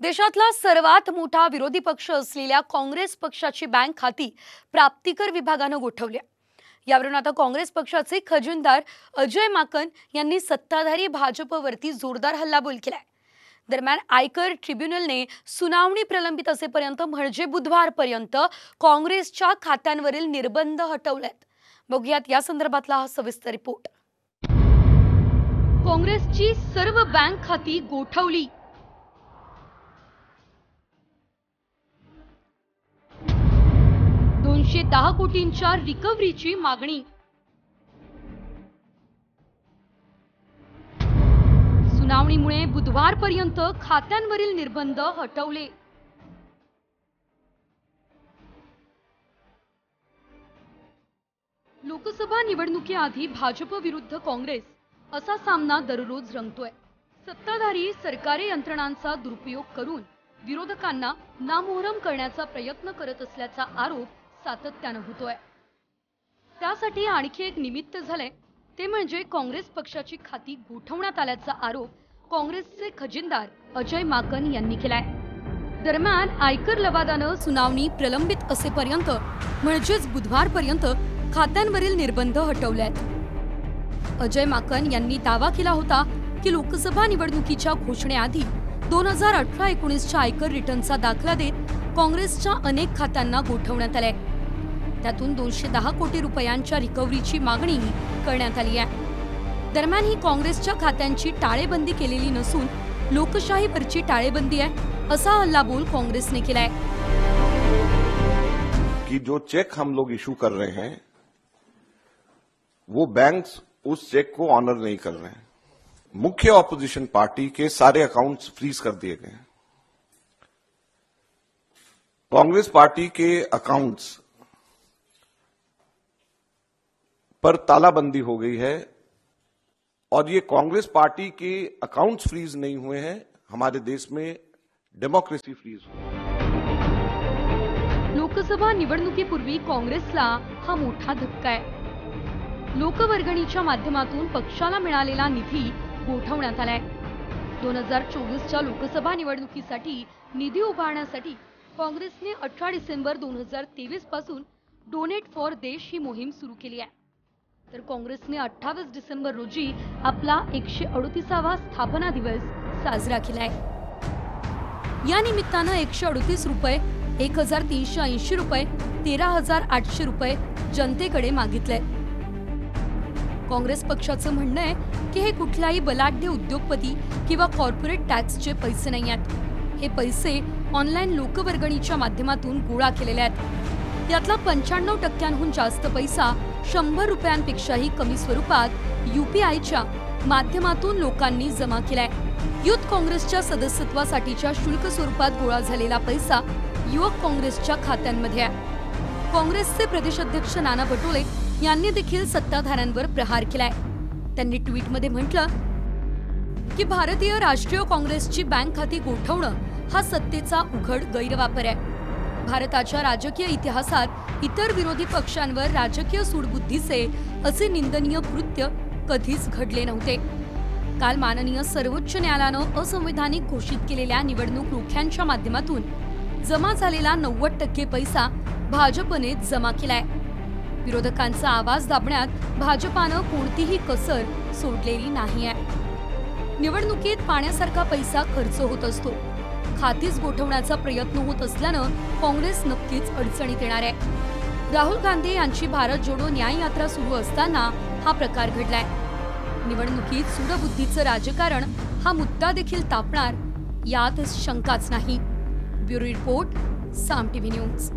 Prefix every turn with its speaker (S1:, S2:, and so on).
S1: देशातला सर्वात मोठा विरोधी पक्ष असलेल्या काँग्रेस पक्षाची बँक खाती प्राप्तिकर विभागाने गोठवली। यावरून आता काँग्रेस पक्षाचे खजिनदार अजय माकन यांनी सत्ताधारी भाजपवरती जोरदार हल्लाबोल केलाय। दरम्यान आयकर ट्रिब्युनलने सुनावणी प्रलंबित असेपर्यंत म्हणजे बुधवारपर्यंत काँग्रेसच्या खात्यांवरील निर्बंध हटवलेत। बघूयात या संदर्भातला हा सविस्तर रिपोर्ट। काँग्रेसची सर्व बँक खाती गोठवली। $210 कोटींच्या रिकव्हरीची मागणी। सुनावणीमुळे बुधवारपर्यंत खात्यांवरील निर्बंध हटवले। लोकसभा निवडणुकीआधी भाजप विरुद्ध काँग्रेस असा सामना दररोज रंगतोय। सत्ताधारी सरकारी यंत्रणांचा दुरुपयोग करून विरोधकांना नामोहरम करण्याचा प्रयत्न करत असल्याचा आरोप सातत्याने होतोय। त्यासाठी आणखी एक निमित्त झाले ते म्हणजे काँग्रेस पक्षाची खाती गोठवण्यात आल्याचा आरोप काँग्रेसचे खजिनदार अजय माकन यांनी केलाय। दरम्यान आयकर लवादाने सुनावणी प्रलंबित असेपर्यंत म्हणजेच बुधवारपर्यंत खात्यांवरील निर्बंध हटवलेत। अजय माकन यांनी दावा केला होता की लोकसभा निवडणुकीच्या घोषणेआधी 2018-19च्या आयकर रिटर्नचा दाखला देत काँग्रेसच्या अनेक खात्यांना गोठवण्यात आले। त्यातून 210 कोटी रुपयांच्या रिकव्हरीची मागणी करण्यात आली आहे। दरम्यान ही काँग्रेसच्या खात्यांची टाळेबंदी केलेली नसून लोकशाहीवरची टाळेबंदी आहे असा हल्लाबोल काँग्रेसने केलाय।
S2: कि जो चेक हम लोग इशू कर रहे हैं वो बैंक्स उस चेक को ऑनर नहीं कर रहे हैं। मुख्य ऑपोजिशन पार्टी के सारे अकाउंट्स फ्रीज कर दिए गए हैं। कांग्रेस पार्टी के अकाउंट्स पर तालाबंदी हो गई है और ये कांग्रेस पार्टी के अकाउंट्स फ्रीज नहीं हुए हैं, हमारे देश में डेमोक्रेसी फ्रीज हुई।
S1: लोकसभा निवडणुकीपूर्वी काँग्रेसला हा मोठा धक्का आहे। लोकवर्गणीच्या माध्यमातून पक्षाला मिळालेला निधी गोठवण्यात आलाय। 2024च्या लोकसभा निवडणुकीसाठी निधी उभारण्यासाठी काँग्रेसने 18 डिसेंबर 2023 पासून डोनेट फॉर देश ही मोहीम सुरू केली आहे। तर काँग्रेसने 28 डिसेंबर रोजी आपला 138वा स्थापना दिवस साजरा केलाय। या निमित्ताने 138 रुपये, 1380 रुपये, 13800 रुपये जनतेकडे मागितले। काँग्रेस पक्षाचं म्हणणं आहे की हे कुठल्याही बलाढ्य उद्योगपती किंवा कॉर्पोरेट टॅक्सचे पैसे नाही आहेत। हे पैसे ऑनलाईन लोकवर्गणीच्या माध्यमातून गोळा केलेले आहेत। यातला 95% जास्त पैसा 100 रुपयांपेक्षाही कमी स्वरूपात UPIच्या माध्यमातून लोकांनी जमा केलाय। युथ काँग्रेसच्या सदस्यत्वासाठीच्या शुल्क स्वरूपात गोळा झालेला पैसा युवक काँग्रेसच्या खात्यांमध्ये आहे। काँग्रेसचे प्रदेशाध्यक्ष नाना पटोले यांनी देखील सत्ताधाऱ्यांवर प्रहार केलाय। त्यांनी ट्विटमध्ये म्हटलं की भारतीय राष्ट्रीय काँग्रेसची बँक खाती गोठवणं हा सत्तेचा उघड गैरवापर आहे। भारताच्या राजकीय इतिहासात इतर विरोधी पक्षांवर राजकीय सूडबुद्धीचे असे निंदनीय कृत्य कधीच घडले नव्हते। काल माननीय सर्वोच्च न्यायालयाने असंवैधानिक घोषित केलेल्या निवडणूक रोख्यांच्या माध्यमातून जमा झालेला 90% पैसा भाजपने जमा केलाय। विरोधकांचा आवाज दाबण्यात भाजपाने कोणतीही कसर सोडलेली नाहीये। निवडणुकीत पाण्यासारखा पैसा खर्च होत असतो। खातीच गोठवण्याचा प्रयत्न होत असल्यानं काँग्रेस नक्कीच अडचणीत येणार आहे। राहुल गांधी यांची भारत जोडो न्याय यात्रा सुरू असताना हा प्रकार घडलाय। निवडणुकीत सूडबुद्धीचं राजकारण हा मुद्दा देखील तापणार यात शंकाच नाही। ब्युरो रिपोर्ट, साम टीव्ही न्यूज।